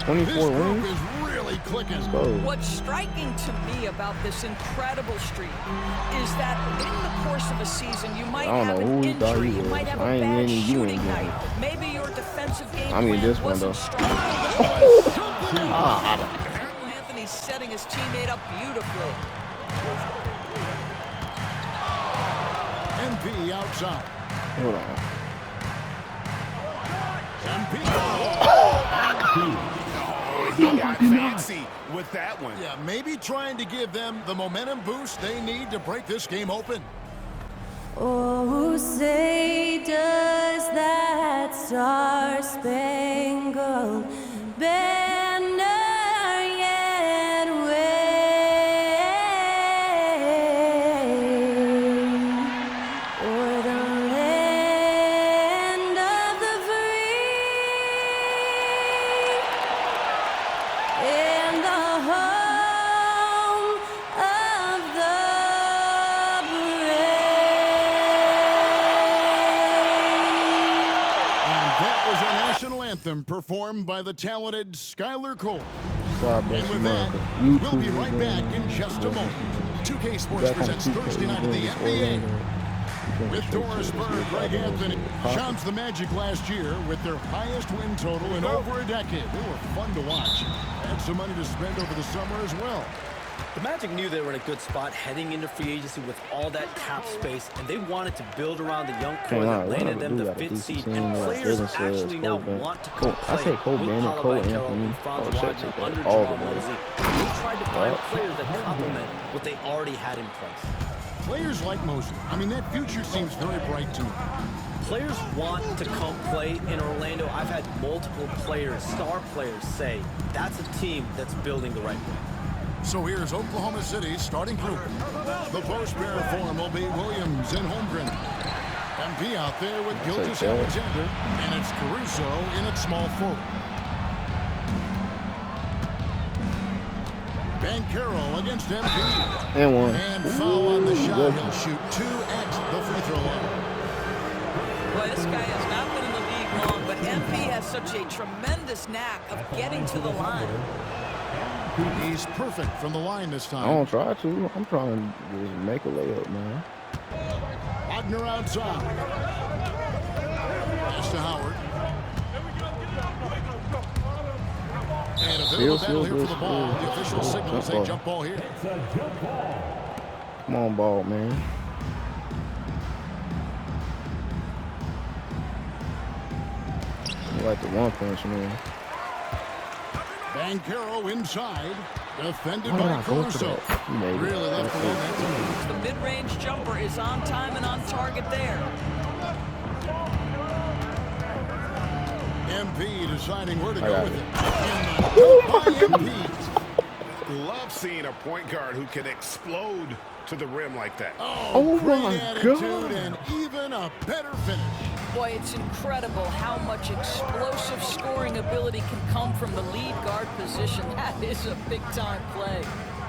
24 wins. Is really clicking. What's striking to me about this incredible streak is that in the course of a season, you might have an injury, you might have a bad shooting night. Maybe your defensive game plan wasn't strong. Anthony's setting his teammate up beautifully. MP outside. Hold on. MP. He got fancy with that one. Yeah, maybe trying to give them the momentum boost they need to break this game open. Oh, say does that star-spangled banner yet wave o'er the land of the free and the home of the Anthem performed by the talented Skylar Cole. God And bless with America. that, we'll be right back in just a moment. 2K Sports presents Thursday night of the NBA. With Doris Bird, Greg Anthony, Sean's the Magic last year with their highest win total in over a decade. They were fun to watch. Had some money to spend over the summer as well. The Magic knew they were in a good spot heading into free agency with all that cap space, and they wanted to build around the young core that landed them the 5th seed. And players actually now want to come play. I said Cole Bennett, Cole Anthony. Oh, shit, all the way. They tried to find players that complement what they already had in place. Players like Mosley. I mean, that future seems very bright to me. Players want to come play in Orlando. I've had multiple players, star players, say that's a team that's building the right way. So here's Oklahoma City's starting group. The post pair form will be Williams and Holmgren. MP out there with Gilgeous Alexander, and it's Caruso in at small forward. Banchero against MP. And one. And foul on the shot. He'll shoot 2 at the free throw line. Boy, this guy has not been in the league long, but MP has such a tremendous knack of getting to the line. He's perfect from the line this time. I don't try to. I'm trying to just make a layup, man. Wagner outside. Pass to Howard. And a bit of a battle here for the ball. The official signals a jump ball here. Come on, ball, man. You like the one punch, man. Banchero inside, defended by Caruso. Really left alone that time. The mid-range jumper is on time and on target there. MP deciding where to go with it. And MP. Love seeing a point guard who can explode to the rim like that. Oh my God. And even a better finish. Boy, it's incredible how much explosive scoring ability can come from the lead guard position. That is a big-time play.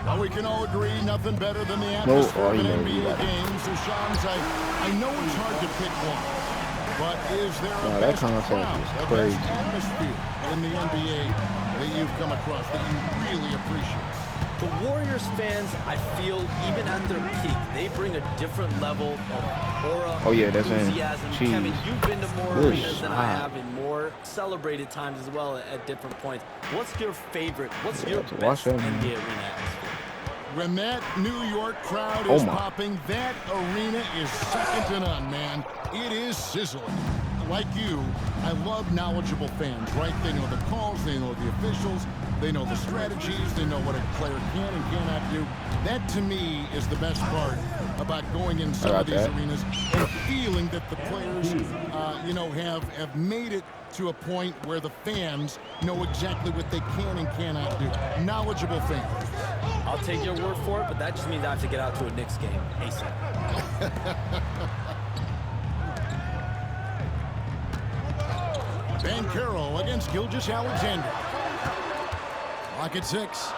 Well, we can all agree nothing better than the atmosphere of an NBA game. So, Sean, I know it's hard to pick one, but is there a best atmosphere in the NBA that you've come across that you really appreciate? The Warriors fans, I feel, even at their peak, they bring a different level of aura, enthusiasm. Kevin, you've been to more arenas than I have in more celebrated times as well at different points. What's your favorite? What's your best NBA arena atmosphere? When that New York crowd is popping, that arena is second to none, man. It is sizzling. Like you, I love knowledgeable fans, right? They know the calls, they know the officials, they know the strategies, they know what a player can and cannot do. That, to me, is the best part about going in some of these arenas and feeling that the players, have made it to a point where the fans know exactly what they can and cannot do. Knowledgeable fans. I'll take your word for it, but that just means I have to get out to a Knicks game ASAP. Banchero against Gilgeous Alexander. Lock at 6.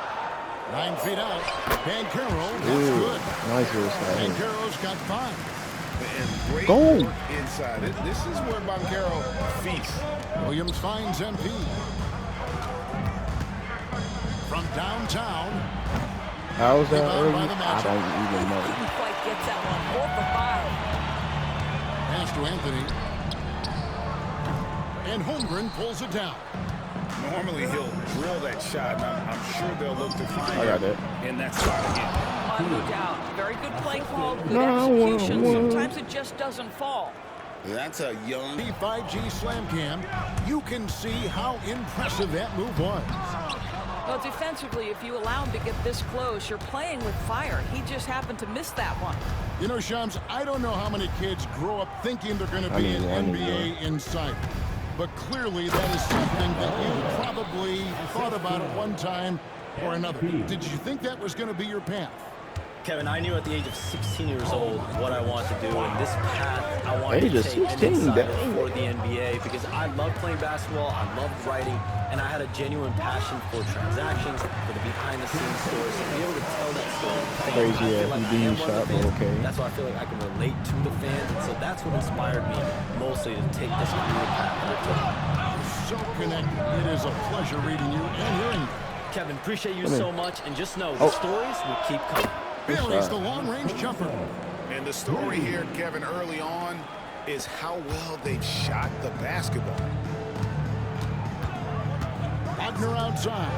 9 feet out. Banchero, that's good. Nice. Banchero's got 5. And great work inside it. This is where Banchero feasts. Williams finds MP. downtown. How's that early? I don't even know. Didn't quite get that one. 4 for 5. Pass to Anthony. And Holmgren pulls it down. Normally he'll drill that shot, and I'm sure they'll look to find I got him that. in that spot again. No doubt. Very good play call, good execution. Sometimes it just doesn't fall. That's a young P5G slam cam. You can see how impressive that move was. Well, defensively, if you allow him to get this close, you're playing with fire. He just happened to miss that one. You know, Shams, I don't know how many kids grow up thinking they're going to be an NBA insider. But clearly that is something that you probably thought about at one time or another. Did you think that was going to be your path? Kevin, I knew at the age of 16 years old what I wanted to do, and this path I wanted to take an insider for the NBA because I love playing basketball, I love writing, and I had a genuine passion for transactions, for the behind-the-scenes stories, to be able to tell that story. Crazy, okay. That's why I feel like I can relate to the fans, and so that's what inspired me mostly to take this career path that I took. So connected. It is a pleasure reading you and hearing you. Kevin, appreciate you so much, and just know the stories will keep coming. Buries the long-range jumper. And the story here, Kevin, early on is how well they've shot the basketball. Wagner outside.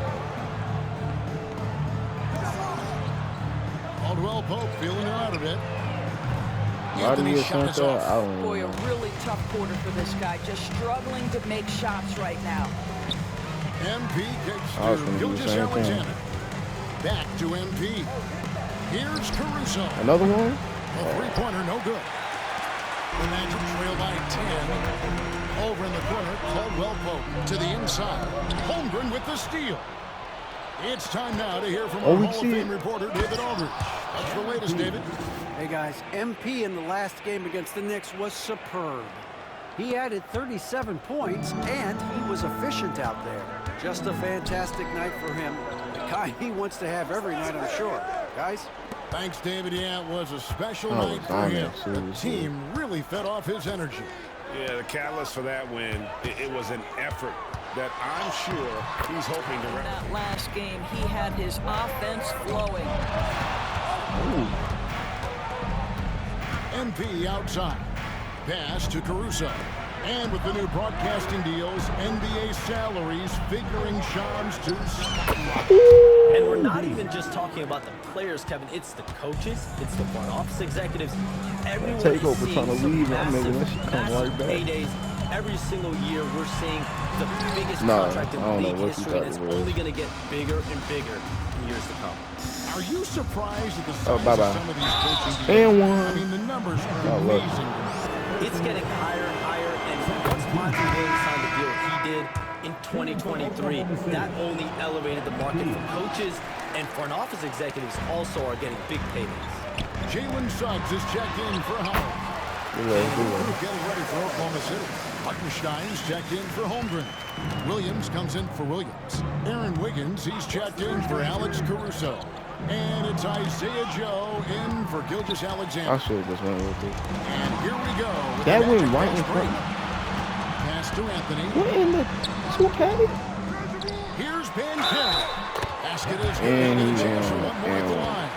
Caldwell Pope feeling her out of it. Anthony shot is off. Boy, a really tough quarter for this guy. Just struggling to make shots right now. MP kicks to Gilgeous Alexander. Back to MP. Here's Caruso. Another one? A three-pointer, no good. The Magic trail by 10. Over in the corner, Caldwell Pope to the inside. Holmgren with the steal. It's time now to hear from our Hall of Fame reporter, David Aldridge. What's the latest, David? Hey, guys. MP in the last game against the Knicks was superb. He added 37 points, and he was efficient out there. Just a fantastic night for him. The kind he wants to have every night, I'm sure. Guys? Thanks, David. Yeah, it was a special night for him. The team really fed off his energy. Yeah, the catalyst for that win, it was an effort that I'm sure he's hoping to... In that last game, he had his offense flowing. MP outside. Pass to Caruso. And with the new broadcasting deals, NBA salaries figuring Shams to skyrocket. And we're not even just talking about the players, Kevin. It's the coaches, it's the front office executives. Everyone Take over is trying to seeing leave. some I'm making this shit come right back. paydays. Every single year, we're seeing the biggest contract in league history, and it's only going to get bigger and bigger in years to come. Are you surprised at the size of some of these coaching deals? I mean, the numbers are amazing. It's getting higher and higher, and once Monty Williams signed the deal he did in 2023, that only elevated the market for coaches, and front office executives also are getting big paydays. Jalen Suggs is checked in for Howard. Getting ready for Oklahoma City. Hartenstein's checked in for Holmgren. Williams comes in for Williams. Aaron Wiggins, he's checked in for Alex Caruso. And it's Isaiah Joe in for Gilgeous Alexander. I should have just went with it. And here we go. That went right in front. Pass to Anthony. What in the two caddy? Here's Ben Kelly. Basket is good. And he's one more at the line.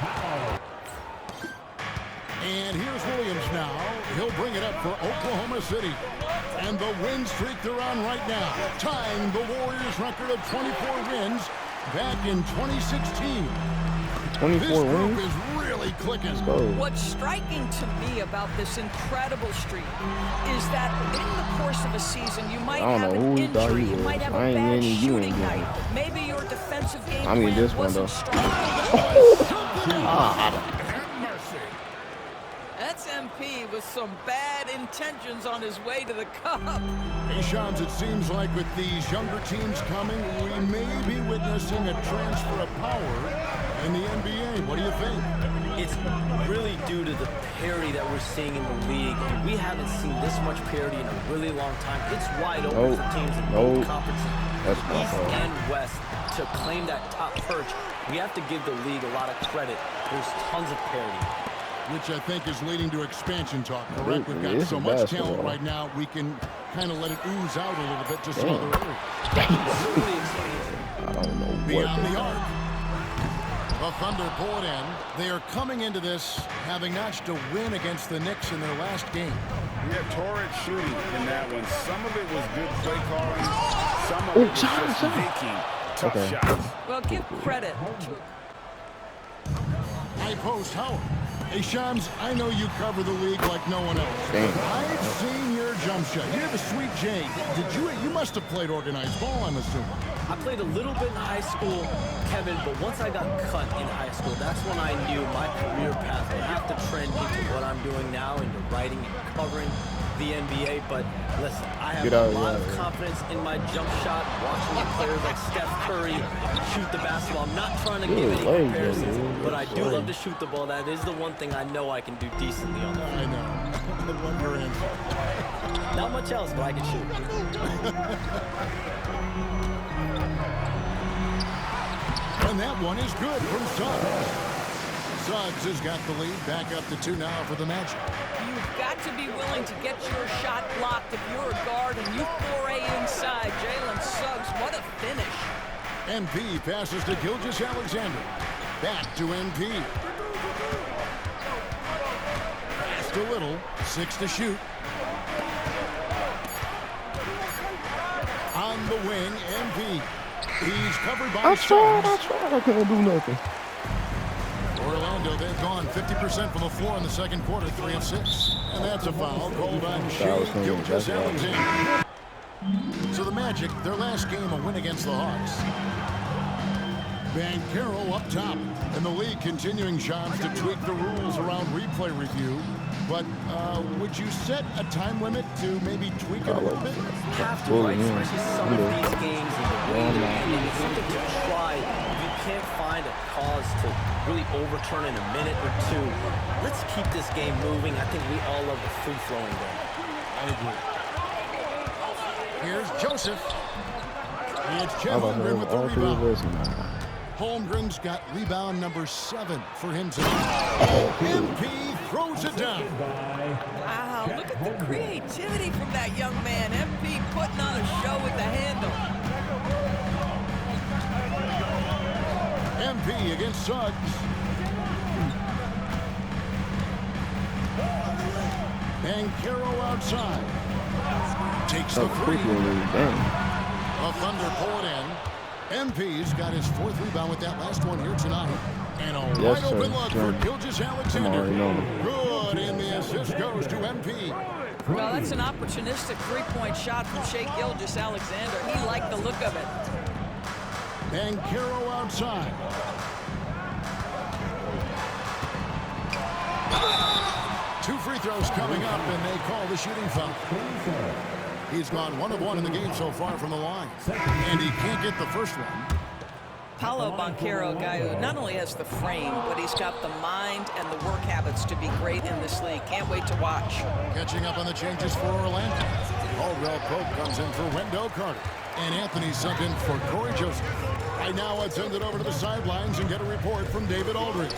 And here's Williams now. He'll bring it up for Oklahoma City. And the win streak they're on right now, tying the Warriors' record of 24 wins back in 2016. 24 this group wins? is really clicking. What's striking to me about this incredible streak is that in the course of a season, you might have an injury, you might have a bad shooting night. Maybe your defensive game plan wasn't strong. That's MP with some bad intentions on his way to the cup. Hey, Shams, it seems like with these younger teams coming, we may be witnessing a transfer of power in the NBA. What do you think? It's really due to the parity that we're seeing in the league. We haven't seen this much parity in a really long time. It's wide open for teams in both conferences, East and West, to claim that top perch. We have to give the league a lot of credit. There's tons of parity. Which I think is leading to expansion talk, correct? We've got so much talent right now, we can kind of let it ooze out a little bit to some other areas. I don't know Beyond the arc. The Thunder pull it in. They are coming into this having notched a win against the Knicks in their last game. We had torrid shooting in that one. Some of it was good play calling. Some of it was just making tough shots. Well, give credit. High post, Howard. Hey, Shams, I know you cover the league like no one else. Damn. I've seen your jump shot. You have a sweet J. You must have played organized ball, I'm assuming. I played a little bit in high school, Kevin, but once I got cut in high school, that's when I knew my career path would have to trend into what I'm doing now, into writing and covering the NBA. But listen, I have a lot of confidence in my jump shot, watching players like Steph Curry shoot the basketball. I'm not trying to give any comparisons, but I do love to shoot the ball. That is the one thing I know I can do decently on the field. I know. The one you're in. Not much else, but I can shoot. And that one is good from Suggs. Suggs has got the lead. Back up to 2 now for the Magic. You've got to be willing to get your shot blocked if you're a guard and you foray inside. Jalen Suggs, what a finish. MP passes to Gilgeous-Alexander. Back to MP. Passed a little. 6 to shoot. On the wing, MP. He's covered by Suggs. I couldn't do nothing. Orlando, they've gone 50% from the floor in the second quarter, 3 of 6. And that's a foul called on Shea Gilgeous-Alexander. So the Magic, their last game, a win against the Hawks. Banchero up top. And the league continuing, Shams, to tweak the rules around replay review. But would you set a time limit to maybe tweak it a little bit? Have to, right? Especially some of these games and the way they're ending. It's something to try. If you can't find a cause to really overturn in a minute or two, let's keep this game moving. I think we all love the free-flowing game. I agree. Here's Joseph. It's Chet Holmgren with the rebound. Holmgren's got rebound number 7 for him tonight. MP throws it down. Wow, look at the creativity from that young man. MP putting on a show with the handle. MP against Suggs. Banchero outside. Takes the three. The Thunder pull it in. MP's got his 4th rebound with that last one here tonight. And a wide open look for Gilgeous-Alexander. Good, and the assist goes to MP. Well, that's an opportunistic three-point shot from Shea Gilgeous-Alexander. He liked the look of it. Banchero outside. Two free throws coming up, and they call the shooting foul. He's gone 1 of 1 in the game so far from the line. And he can't get the first one. Paolo Banchero, a guy who not only has the frame, but he's got the mind and the work habits to be great in this league. Can't wait to watch. Catching up on the changes for Orlando. Caldwell Pope comes in for Wendell Carter. And Anthony sent in for Corey Joseph. Right now, let's send it over to the sidelines and get a report from David Aldridge.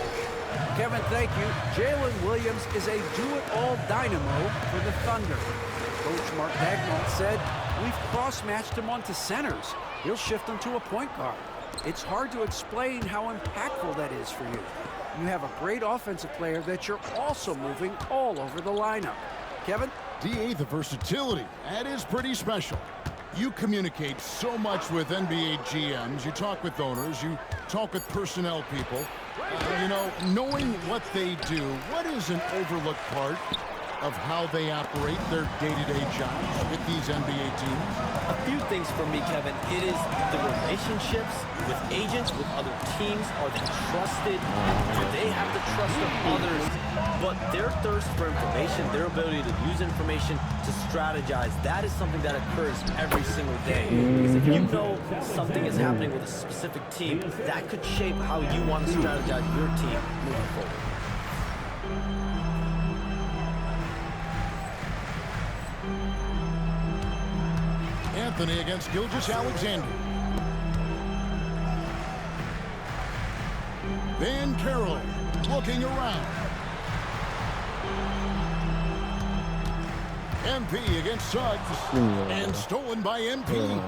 Kevin, thank you. Jalen Williams is a do-it-all dynamo for the Thunder. Coach Mark Dagnall said, we've cross-matched him onto centers. He'll shift him to a point guard. It's hard to explain how impactful that is for you. You have a great offensive player that you're also moving all over the lineup. Kevin? D.A., the versatility. That is pretty special. You communicate so much with NBA GMs. You talk with owners. You talk with personnel people. You know, knowing what they do, what is an overlooked part of how they operate their day-to-day jobs with these NBA teams? A few things for me, Kevin. It is the relationships with agents, with other teams. Are they trusted? Do they have the trust of others? But their thirst for information, their ability to use information to strategize, that is something that occurs every single day. Because if you know something is happening with a specific team, that could shape how you want to strategize your team moving forward. Anthony against Gilgeous-Alexander. Banchero looking around. MP against Suggs. And stolen by MP.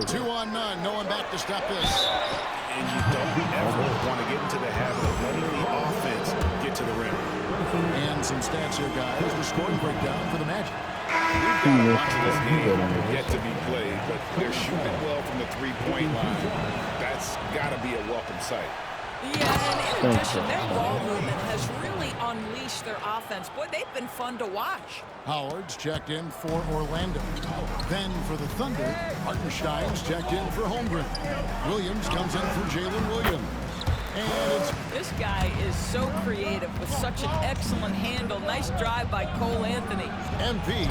2 on 9. No one back to stop this. And you don't ever want to get into the habit of letting the offense get to the rim. And some stats here, guys. The scoring breakdown for the Magic. We've got a bunch of this game yet to be played, but they're shooting well from the three-point line. That's got to be a welcome sight. Yeah, and in addition, their ball movement has really unleashed their offense. Boy, they've been fun to watch. Howard's checked in for Orlando. Then for the Thunder, Hartenstein's checked in for Holmgren. Williams comes in for Jalen Williams. And this guy is so creative with such an excellent handle. Nice drive by Cole Anthony. MP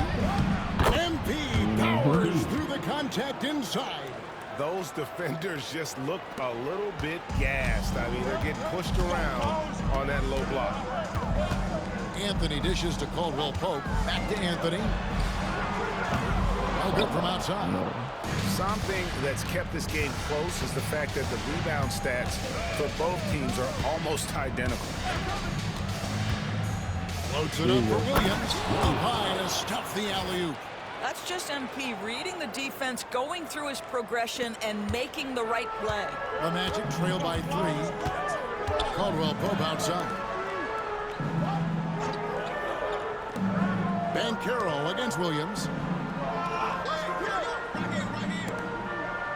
powers through the contact inside. Those defenders just look a little bit gassed. I mean, they're getting pushed around on that low block. Anthony dishes to Caldwell Pope. Back to Anthony. No good from outside. Something that's kept this game close is the fact that the rebound stats for both teams are almost identical. Floats it up for Williams. Too high to stuff the alley-oop. That's just MP reading the defense, going through his progression, and making the right play. The Magic trail by 3. Caldwell Pope outside. Banchero against Williams.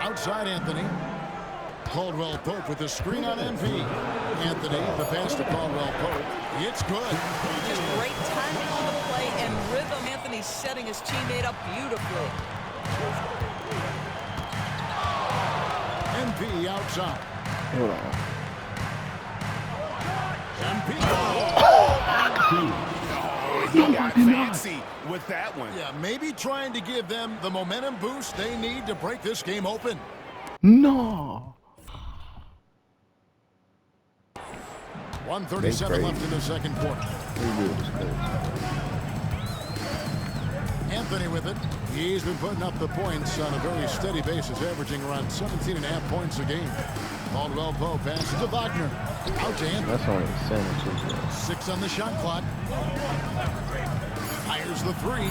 Outside Anthony. Caldwell Pope with the screen on MP. Anthony, the pass to Caldwell Pope. It's good. Just great timing on the play and rhythm. Anthony's setting his teammate up beautifully. MP outside. Hold on. MP. He got fancy with that one. Yeah, maybe trying to give them the momentum boost they need to break this game open. No. 1:37 left in the second quarter. Anthony with it. He's been putting up the points on a very steady basis, averaging around 17.5 points a game. Caldwell Pope passes to Wagner. Out to Anthony. That's only 7. 6 on the shot clock. Fires the 3.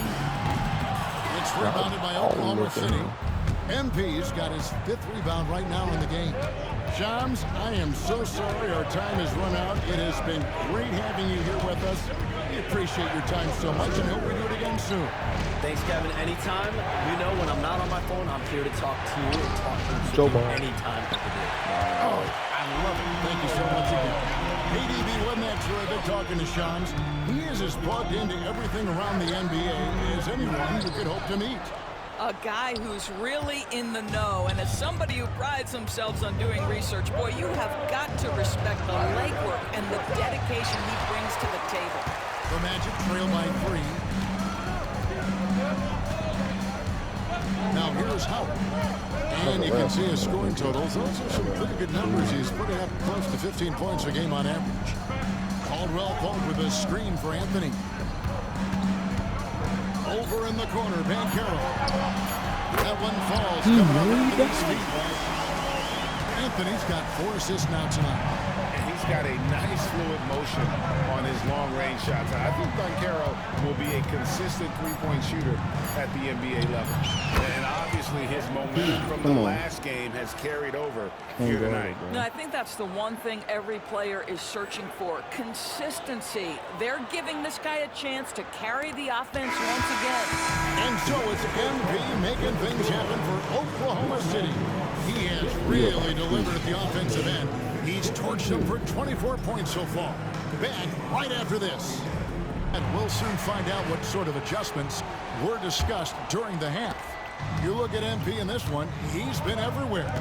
It's rebounded by Oklahoma City. MP's got his 5th rebound right now in the game. Shams, I am so sorry our time has run out. It has been great having you here with us. We appreciate your time so much and hope we do it again soon. Thanks, Kevin. Anytime. You know, when I'm not on my phone, I'm here to talk to you and talk to you anytime of the day. Oh, I love it. Thank you so much again. KDB, wasn't that terrific talking to Shams? He is as plugged into everything around the NBA as anyone you could hope to meet. A guy who's really in the know, and as somebody who prides themselves on doing research, boy, you have got to respect the legwork and the dedication he brings to the table. The Magic trail by 3. Now here's Howard. And you can see his scoring totals. Those are some pretty good numbers. He's putting up close to 15 points a game on average. Caldwell Pope with a screen for Anthony. Over in the corner, Banchero. That one falls. Anthony's feet. Anthony's got 4 assists now tonight. And he's got a nice fluid motion on his long-range shots. I think Banchero will be a consistent three-point shooter at the NBA level. And obviously his momentum from the last game has carried over here tonight. No, I think that's the one thing every player is searching for. Consistency. They're giving this guy a chance to carry the offense once again. And so it's MP making things happen for Oklahoma City. He has really delivered at the offensive end. He's torched them for 24 points so far. Back right after this. And we'll soon find out what sort of adjustments were discussed during the half. You look at MP in this one, he's been everywhere.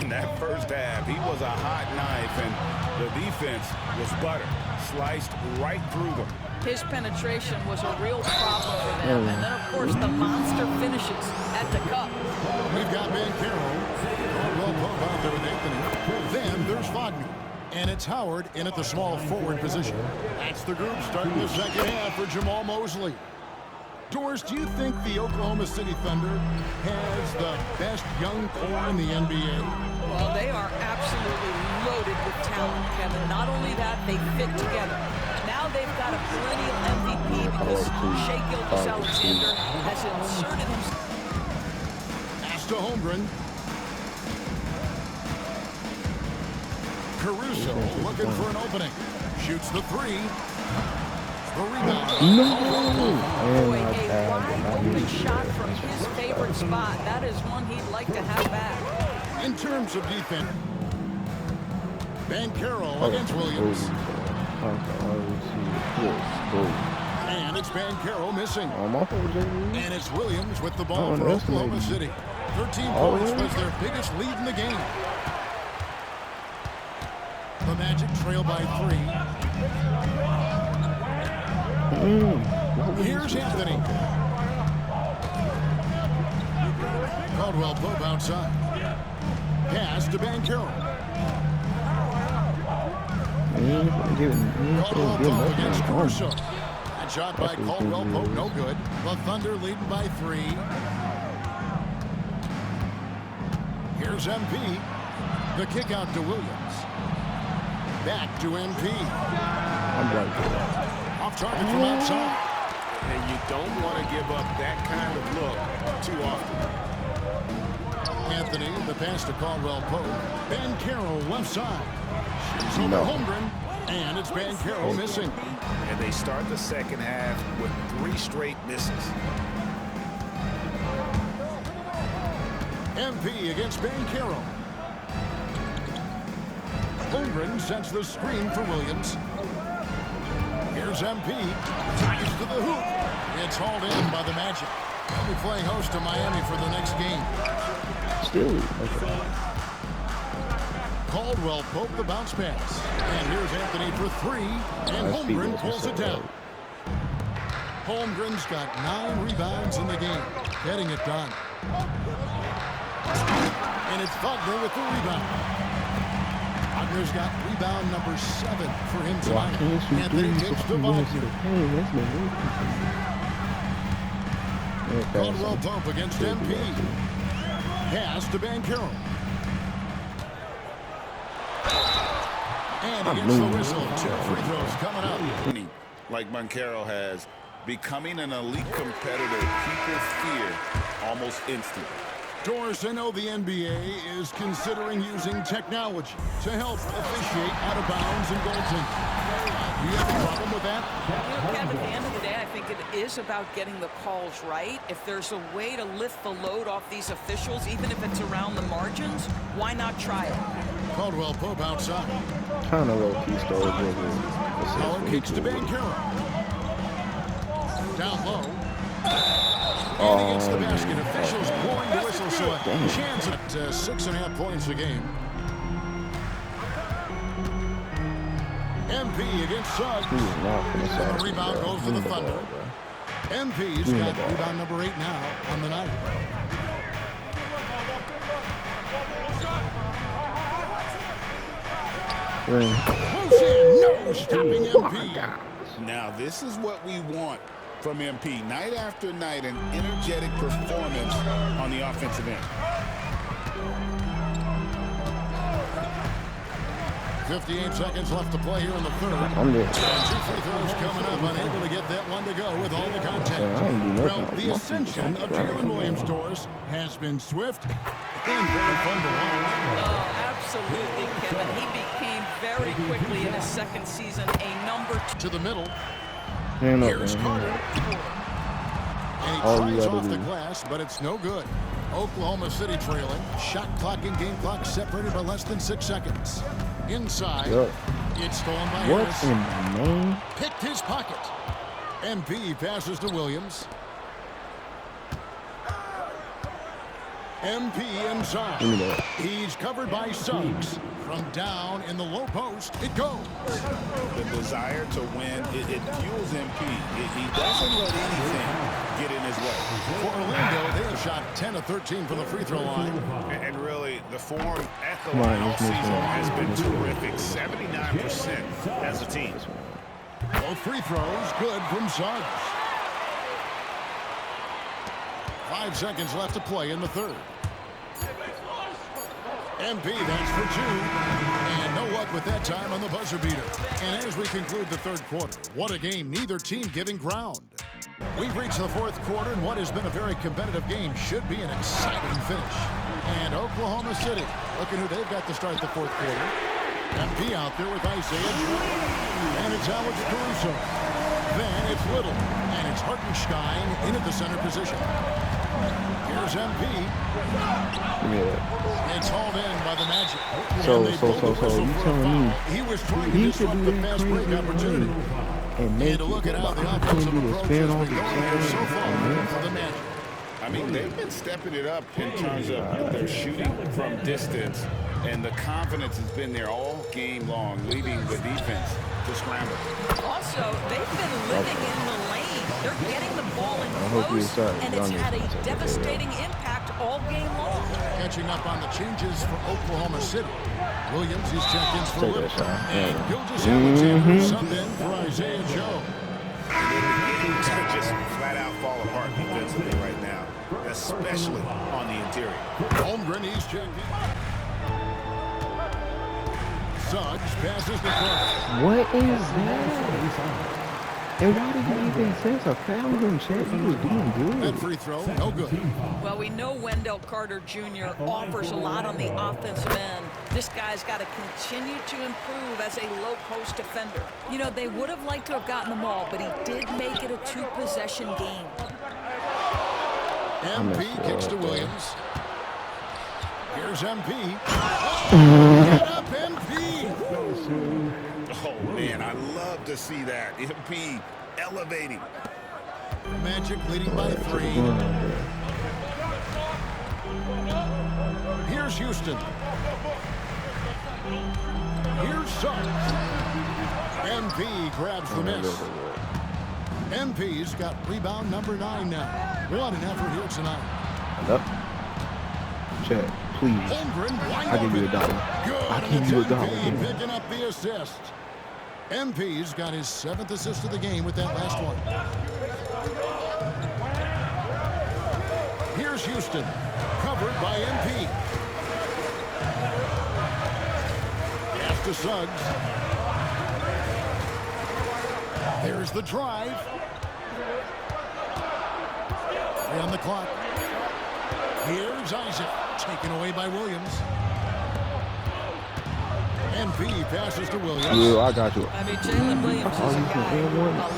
In that first half, he was a hot knife, and the defense was butter. Sliced right through them. His penetration was a real problem for them. And then, of course, the monster finishes at the cup. We've got Banchero. Caldwell Pope out there with Anthony. Then there's Wagner. And it's Howard in at the small forward position. That's the group starting the second half for Jamal Mosley. Doris, do you think the Oklahoma City Thunder has the best young core in the NBA? Well, they are absolutely loaded with talent, Kevin. Not only that, they fit together. Now they've got a perennial MVP because Shai Gilgeous-Alexander has inserted himself. Pass to Holmgren. Caruso looking for an opening. Shoots the three. The rebound. Boy, a wide open shot from his favorite spot. That is one he'd like to have back. In terms of defense, Banchero against Williams. And it's Banchero missing. And it's Williams with the ball for Oklahoma City. 13 points was their biggest lead in the game. The Magic trail by 3. Here's Anthony. Caldwell Pope outside. Pass to Banchero. Caldwell Pope against Caruso. That shot by Caldwell Pope, no good. The Thunder leading by 3. Here's MP. The kick out to Williams. Back to MP. Off target from outside. And you don't want to give up that kind of look too often. Anthony, the pass to Caldwell Pope. Banchero left side. Shoots over Holmgren. And it's Banchero missing. And they start the second half with 3 straight misses. MP against Banchero. Holmgren sets the screen for Williams. Here's MP. Ties to the hoop. It's hauled in by the Magic. They'll be playing host to Miami for the next game. Caldwell Pope the bounce pass. And here's Anthony for 3. And Holmgren pulls it down. Holmgren's got 9 rebounds in the game. Getting it done. And it's Wagner with the rebound. Wagner's got rebound number 7 for him tonight. Anthony takes to Wagner. Caldwell Pope against MP. Pass to Banchero. And he gets the whistle. 2 free throws coming up. Like Banchero has, becoming an elite competitor, people fear almost instantly. Doris, I know the NBA is considering using technology to help officiate out of bounds and goaltending. Do you have a problem with that? Kevin, at the end of the day, I think it is about getting the calls right. If there's a way to lift the load off these officials, even if it's around the margins, why not try it? Caldwell Pope outside. Kind of low-key stole it. Howard kicks to Banchero. Down low. And against the basket, officials blowing the whistle, so a chance at 6.5 points a game. MP against Suggs. The rebound goes to the Thunder. MP's got rebound number 8 now on the night. Close in, no stopping MP. Now this is what we want from MP. Night after night, an energetic performance on the offensive end. 58 seconds left to play here in the third. And 2 free throws coming up, unable to get that one to go with all the contact. Well, the ascension of Jalen Williams, Doris, has been swift and very fun to watch. Oh, absolutely, Kevin. He became very quickly in his second season a number 2. To the middle. Here's Carter. And he tries off the glass, but it's no good. Oklahoma City trailing. Shot clock and game clock separated by less than 6 seconds. Inside. It's stolen by Harris. Picked his pocket. MP passes to Williams. MP inside. He's covered by Suggs. From down in the low post, it goes. The desire to win, it fuels MP. He doesn't let anything get in his way. For Orlando, they have shot 10 of 13 from the free throw line. And really, the form at the line all season has been terrific. 79% as a team. Both free throws good from Suggs. 5 seconds left to play in the third. MP, that's for 2. And no luck with that time on the buzzer beater. And as we conclude the third quarter, what a game, neither team giving ground. We've reached the fourth quarter, and what has been a very competitive game should be an exciting finish. And Oklahoma City, looking who they've got to start the fourth quarter. MP out there with Isaiah Joe. And it's Alex Caruso. Then it's Little. And it's Hartenstein in at the center position. Here's MP. Yeah. It's hauled in by the Magic. So you telling me he was trying to he could disrupt do the that fast break crazy opportunity. and make To look at how the I offensive couldn't do a approach spin has off been the going here so side. far for the Magic. I mean, they've been stepping it up in terms of their shooting from distance, and the confidence has been there all game long, leading the defense to scramble. Also, they've been living in the lane. They're getting the ball in hope you close, start and it's running had a something. devastating impact all game long. Catching up on the changes for Oklahoma City. Williams is checked in for Take Little. that shot. And Yeah. Gilgeous Alexander subbed in for Isaiah Joe. Games could just flat out fall apart defensively right now, especially on the interior. Holmgren, he's checked in. Suggs passes the front. What is that? And why did he even sense a foul him, Chet? He was doing That good. free throw, no good. Well, we know Wendell Carter Jr. offers a lot on the offensive end. This guy's got to continue to improve as a low-post defender. You know, they would have liked to have gotten the ball, but he did make it a two-possession game. MP kicks to Williams. Here's MP. Get up, MP. Oh, man, I love to see that. MP elevating. Magic leading by 3. Here's Houston. Here's Suggs. MP grabs the miss. MP's got rebound number 9 now. What an effort here tonight. Yep. Chet, please. Holmgren wide I'll give you open. $1. Good, I'll and give it's you MP $1. picking up the assist. MP's got his 7th assist of the game with that last one. Here's Houston, covered by MP. Pass to Suggs. There's the drive. 3 on the clock. Here's Isaac, taken away by Williams. MP passes to Williams. Yeah, I got you. I mean, Jalen Williams is a guy a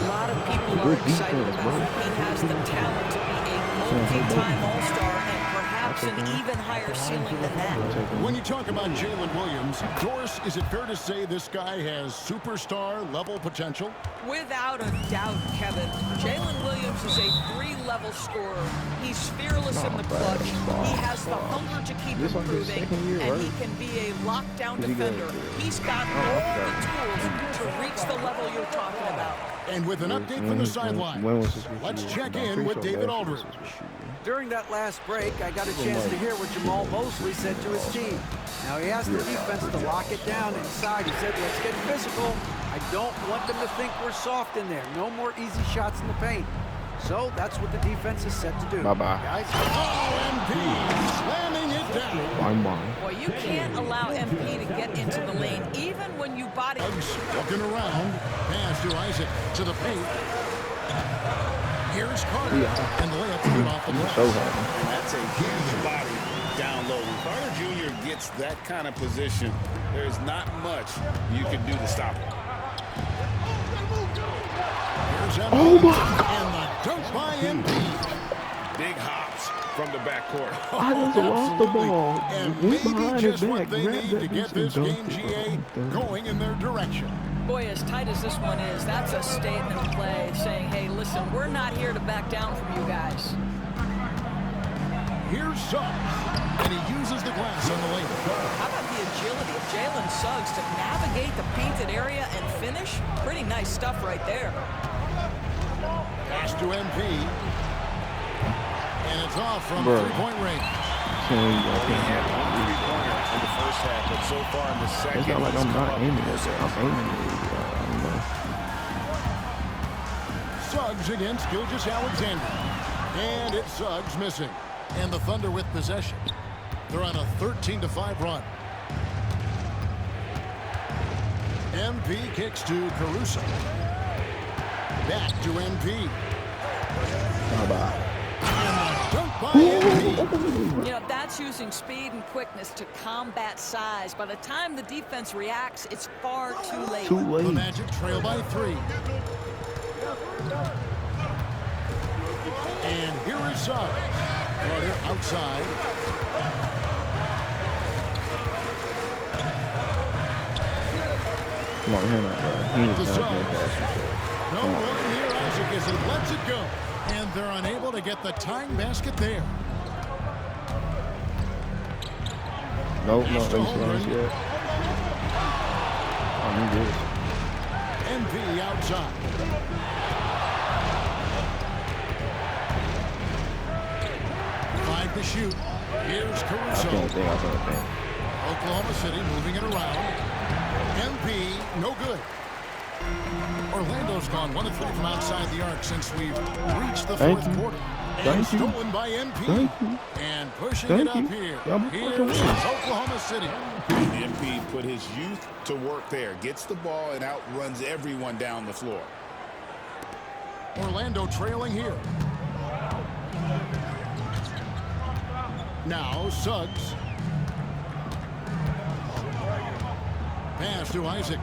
lot of people are excited about. He has the talent to be a multi-time All-Star and perhaps an even higher ceiling than that. When you talk about Jalen Williams, Doris, is it fair to say this guy has superstar-level potential? Without a doubt, Kevin, Jalen Williams is a 3-level scorer. He's fearless in the clutch. He has the hunger to keep improving, and he can be a lockdown defender. He's got all the tools to reach the level you're talking about. And with an update from the sideline, let's check in with David Aldridge. During that last break, I got a chance to hear what Jamal Mosley said to his team. Now, he asked the defense to lock it down inside. He said, let's get physical. I don't want them to think we're soft in there. No more easy shots in the paint. So that's what the defense is set to do. Bye-bye. Guys, MP slamming it down. Boy, you can't allow MP to get into the lane, even when you body. Looking around, pass to Isaac to the paint. Here's Carter, and the layup's good off the glass. And that's a huge body down low. When Carter Jr. gets that kind of position, there's not much you can do to stop him. Here's MP, and the dunk by MP. Big hops from the backcourt. I just lost the ball. And Went maybe behind just his what back, they grabbed need that to get bitch this and game, dunked it. GA, going in their direction. Boy, as tight as this one is, that's a statement play saying, hey, listen, we're not here to back down from you guys. Here's Suggs, and he uses the glass on the lane. How about the agility of Jalen Suggs to navigate the painted area and finish? Pretty nice stuff right there. Pass to MP. And it's off from three-point range. In the first half, but so far in the second, It's not like I'm not aiming it. I'm aiming it. Suggs against Gilgeous Alexander. And it's Suggs missing. And the Thunder with possession. They're on a 13-5 run. MP kicks to Caruso. Back to MP. Bye-bye. And the dunk by You know, that's using speed and quickness to combat size. By the time the defense reacts, it's far too late. The Magic trail by 3. And here is Suggs. Carter outside. Come on, him out there. He is not good passing. No one here, Isaac, as he lets it go. And they're unable to get the tying basket there. Nope, not baselines yet. Oh, he did. MP outside. Five to shoot. Here's Caruso. I can't think. Oklahoma City moving it around. MP, no good. Orlando's gone 1 of 3 from outside the arc since we've reached the fourth quarter. And stolen by MP. And pushing it up here. Here's Oklahoma City. MP put his youth to work there. Gets the ball and outruns everyone down the floor. Orlando trailing here. Now Suggs. Pass to Isaac.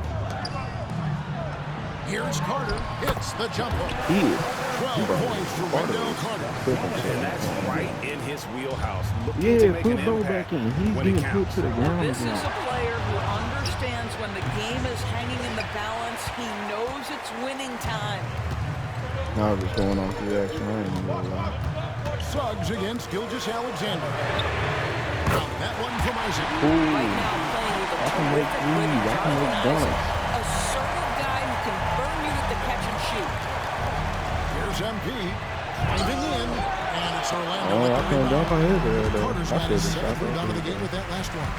Here's Carter. Hits the jumper. 12 points to Wendell Carter. And that's right in his wheelhouse. Yeah, put Bo back in. He's being put to the ground. This is a player who understands when the game is hanging in the balance. He knows it's winning time. Now it's going on the action. I ain't even gonna lie. Suggs against Gilgeous-Alexander. That one from Isaac. Right now playing with a I can make threes. I can make dunks. Assertive guy who can burn you with the catch and shoot. Here's MP. Driving in. And it's Orlando. Oh, I can't dunk on his head, though. Carter's I got his should've shot 7th out of the that. game with that last one.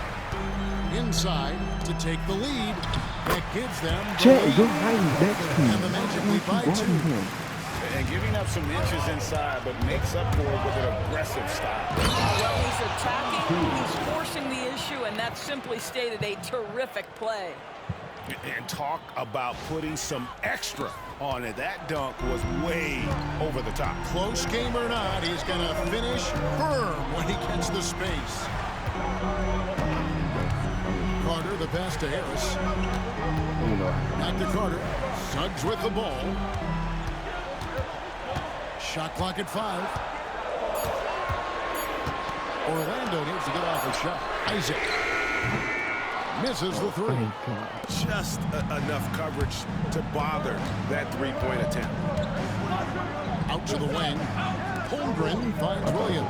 Inside to take the lead. That gives them the Chet, lead. you're right next to him. And the Magic lead by 2. And giving up some inches inside, but makes up for it with an aggressive style. Well, he's attacking, he's forcing the issue, and that's simply stated a terrific play. And talk about putting some extra on it. That dunk was way over the top. Close game or not, he's going to finish firm when he gets the space. Carter, the pass to Harris. Back to Carter. Suggs with the ball. Shot clock at 5. Orlando needs to get off a shot. Isaac misses the 3. Just enough coverage to bother that three-point attempt. Out to the wing. Holmgren finds Williams.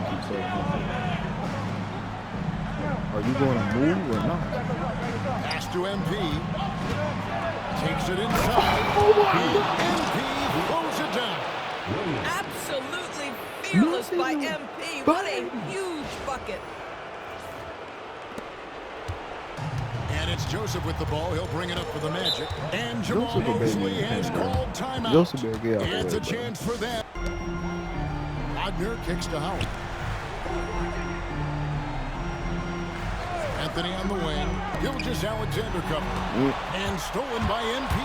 Are you going to move or not? Pass to MP. Takes it inside. MP throws it down. Absolutely fearless by MP. What a huge bucket. And it's Joseph with the ball. He'll bring it up for the Magic. And Jamal Mosley has called timeout. And it's a chance for that. Wagner kicks to Howard. Anthony on the wing. Gilgeous-Alexander cover. And stolen by MP.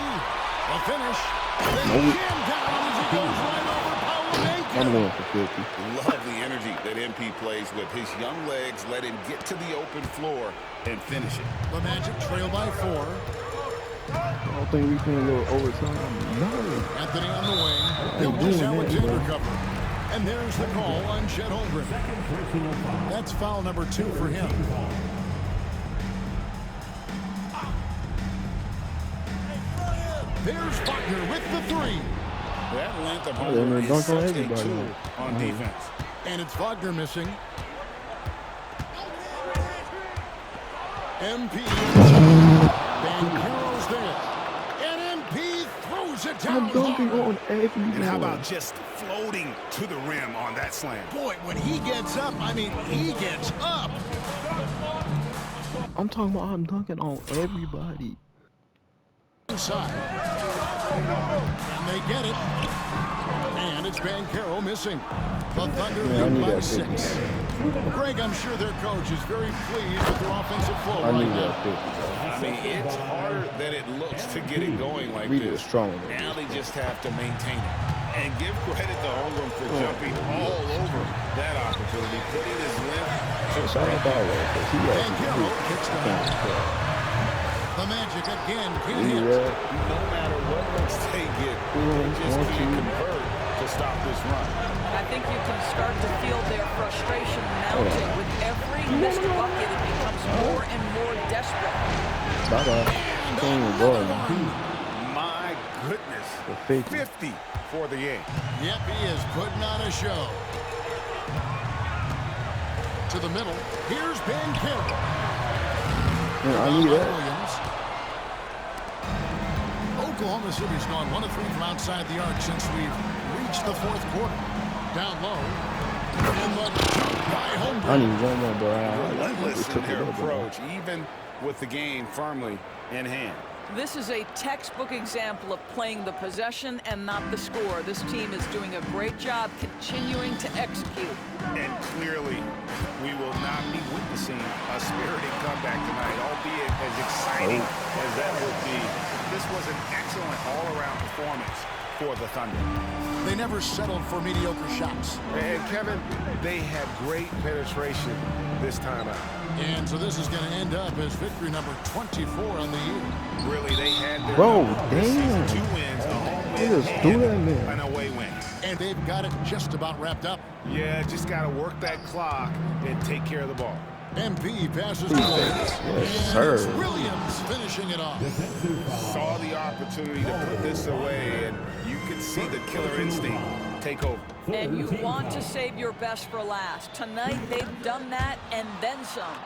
A finish. Then jammed down as he goes right over Paolo Banchero. I'm going for 50. Love the energy that MP plays with. His young legs let him get to the open floor and finish it. The Magic trail by 4. I don't think we can go overtime. No. Anthony on the wing. Gilgeous-Alexander cover. And there's the call on Chet Holmgren. That's foul number 2 for him. There's Wagner with the 3. That length of Holmgren is such a tool on defense. And it's Wagner missing. MP. Banchero's there. And MP throws it down. I'm dunking on everyone. And how about just floating to the rim on that slam? Boy, when he gets up, I mean, he gets up. I'm talking about I'm dunking on everybody. Inside. And they get it. And it's Banchero missing. The Thunder lead by 6. Greg, I'm sure their coach is very pleased with their offensive flow right now. I mean, it's harder than it looks to get it going like this. Now they just have to maintain it. And give credit to Holmgren for jumping all over that opportunity, putting his length to the Magic again can't hit. No matter what looks they get, they just can't convert to stop this run. I think you can start to feel their frustration mounting. With every missed bucket, it becomes more and more desperate. My goodness. 50 for the game. Yep, he is putting on a show. To the middle. Here's MyCareer. I need that. Williams. Oklahoma City's gone 1 of 3 from outside the arc since we've reached the 4th quarter. Down low. And the jump by Holmgren. I need one more, bro. Relentless in their approach, even with the game firmly in hand. This is a textbook example of playing the possession and not the score. This team is doing a great job continuing to execute. And clearly, we will not be witnessing a spirited comeback tonight, albeit as exciting as that would be. This was an excellent all-around performance for the Thunder. They never settled for mediocre shots. And Kevin, they had great penetration this time out. And so this is going to end up as victory number 24 on the year. Really, they had their damn. 2 wins, a home win and an away win. And they've got it just about wrapped up. Yeah, just got to work that clock and take care of the ball. MP passes to Williams. Yes, sir. Williams finishing it off. Saw the opportunity to put this away, and you could see the killer instinct take over. And you want to save your best for last. Tonight, they've done that and then some.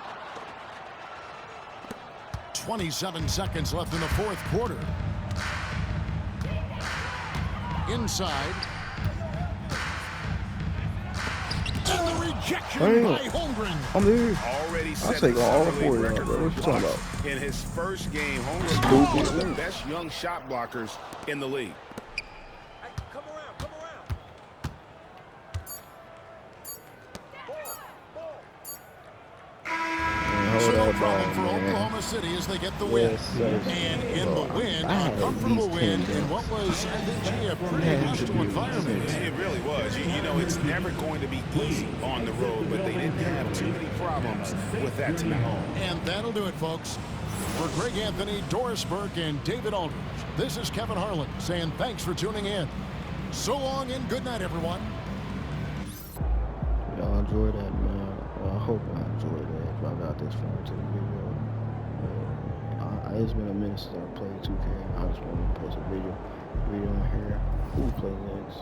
27 seconds left in the 4th quarter. Inside. And the rejection by Holmgren. I'm there. Already I'll set take the all Summer four League of record y'all, bro. What for you talking blocks about? in his first game. Holmgren was one of the best young shot blockers in the league. So no problem for Oklahoma City as they get the win. And in the win, a comfortable win in what was, I think, a pretty hostile environment. It really was. You know, it's never going to be easy on the road, but they didn't have too many problems with that tonight. And that'll do it, folks. For Greg Anthony, Doris Burke, and David Aldridge, this is Kevin Harlan saying thanks for tuning in. So long and good night, everyone. Y'all enjoy that, man. Well, I hope I enjoyed that. If I got this far into the video. It's been a minute since I played 2K. I just want to post a video in here. Who play next?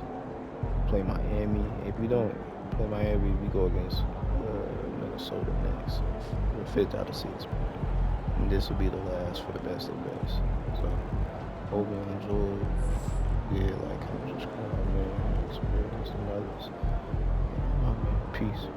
Play Miami. If we don't play Miami, we go against Minnesota next. We're 5th out of 6. And this will be the last for the best of the best. So, hope you enjoyed. Yeah, like, comment, subscribe, man. Experience and others. Peace.